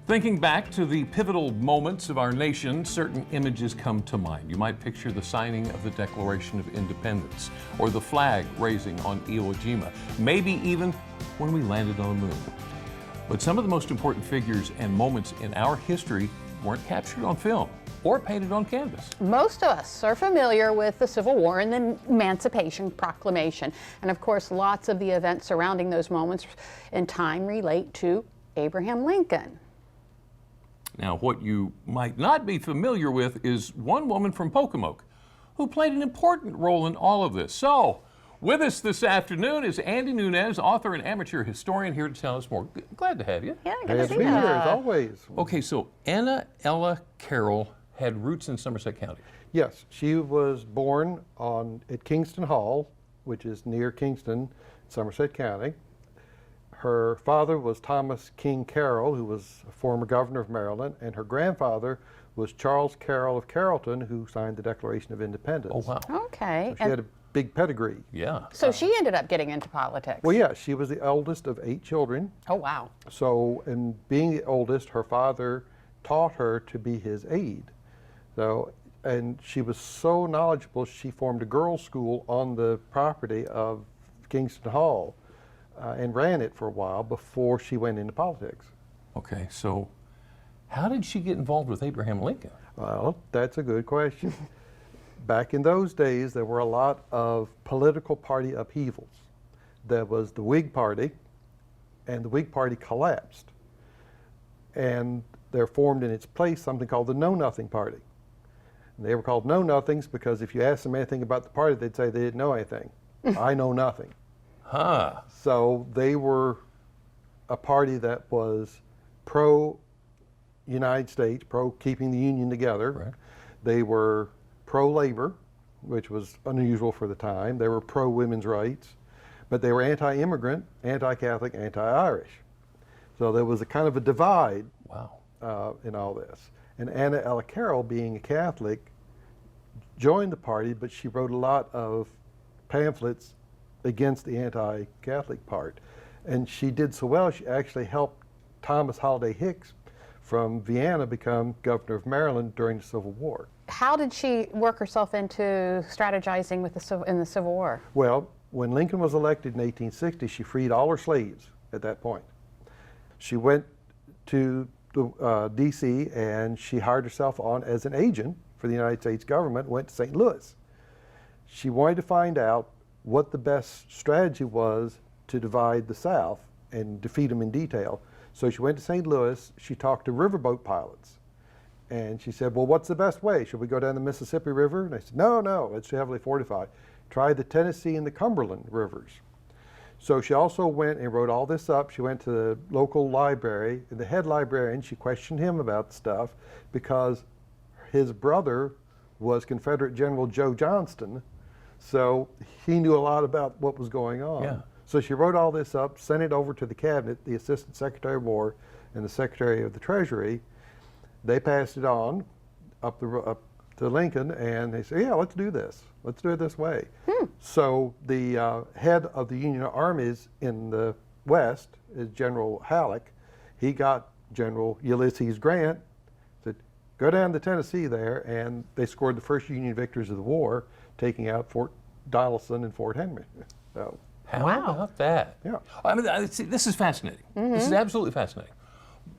Thinking back to the pivotal moments of our nation, certain images come to mind. You might picture the signing of the Declaration of Independence, or the flag raising on Iwo Jima, maybe even when we landed on the moon. But some of the most important figures and moments in our history weren't captured on film or painted on canvas. Most of us are familiar with the Civil War and the Emancipation Proclamation. And of course, lots of the events surrounding those moments in time relate to Abraham Lincoln. Now, what you might not be familiar with is one woman from Pocomoke who played an important role in all of this. So, with us this afternoon is Andy Nunez, author and amateur historian, here to tell us more. Glad to have you. Yeah, good to see you. Here, as always. Okay, so Anna Ella Carroll had roots in Somerset County. Yes, she was born at Kingston Hall, which is near Kingston, Somerset County. Her father was Thomas King Carroll, who was a former governor of Maryland, and her grandfather was Charles Carroll of Carrollton, who signed the Declaration of Independence. Oh, wow. Okay. So she had a big pedigree. Yeah. So she ended up getting into politics. Well, yeah, she was the eldest of 8 children. Oh, wow. So, in being the oldest, her father taught her to be his aide. So, and she was so knowledgeable, she formed a girls' school on the property of Kingston Hall and ran it for a while before she went into politics. Okay, so how did she get involved with Abraham Lincoln? Well, that's a good question. Back in those days, there were a lot of political party upheavals. There was the Whig Party, and the Whig Party collapsed. And there formed in its place something called the Know-Nothing Party. And they were called Know-Nothings because if you asked them anything about the party, they'd say they didn't know anything. I know nothing. Huh. So they were a party that was pro-United States, pro-keeping the Union together. Right. They were pro-labor, which was unusual for the time. They were pro-women's rights, but they were anti-immigrant, anti-Catholic, anti-Irish. So there was a kind of a divide. Wow. In all this. And Anna Ella Carroll, being a Catholic, joined the party, but she wrote a lot of pamphlets against the anti-Catholic part. And she did so well, she actually helped Thomas Holliday Hicks from Vienna become governor of Maryland during the Civil War. How did she work herself into strategizing with in the Civil War? Well, when Lincoln was elected in 1860, she freed all her slaves at that point. She went to D.C. and she hired herself on as an agent for the United States government, went to St. Louis. She wanted to find out what the best strategy was to divide the South and defeat them in detail. So she went to St. Louis, she talked to riverboat pilots, and she said, well, what's the best way? Should we go down the Mississippi River? And they said, no, it's too heavily fortified. Try the Tennessee and the Cumberland rivers. So she also went and wrote all this up. She went to the local library, and the head librarian, she questioned him about stuff because his brother was Confederate General Joe Johnston, so he knew a lot about what was going on. Yeah. So she wrote all this up, sent it over to the cabinet, the Assistant Secretary of War and the Secretary of the Treasury. They passed it on up to Lincoln, and they said, yeah, let's do this. Let's do it this way. So the head of the Union armies in the West is General Halleck. He got General Ulysses Grant, said, go down to Tennessee there, and they scored the first Union victories of the war, taking out Fort Donelson and Fort Henry. So, How about that? yeah. I mean, this is fascinating. This is absolutely fascinating.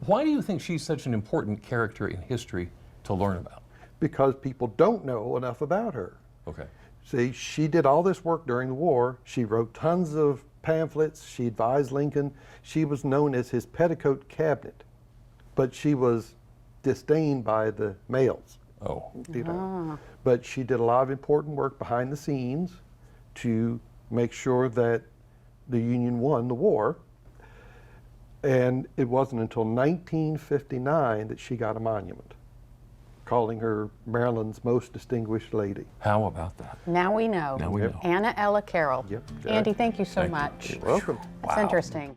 Why do you think she's such an important character in history to learn about? Because people don't know enough about her. Okay. See, she did all this work during the war. She wrote tons of pamphlets. She advised Lincoln. She was known as his petticoat cabinet, but she was disdained by the males. Oh. You know. But she did a lot of important work behind the scenes to make sure that the Union won the war. And it wasn't until 1959 that she got a monument, calling her Maryland's most distinguished lady. How about that? Now we know. Now we know. Anna Ella Carroll. Yep. Andy, thank you so Thank you. much. You're welcome. That's Wow. interesting.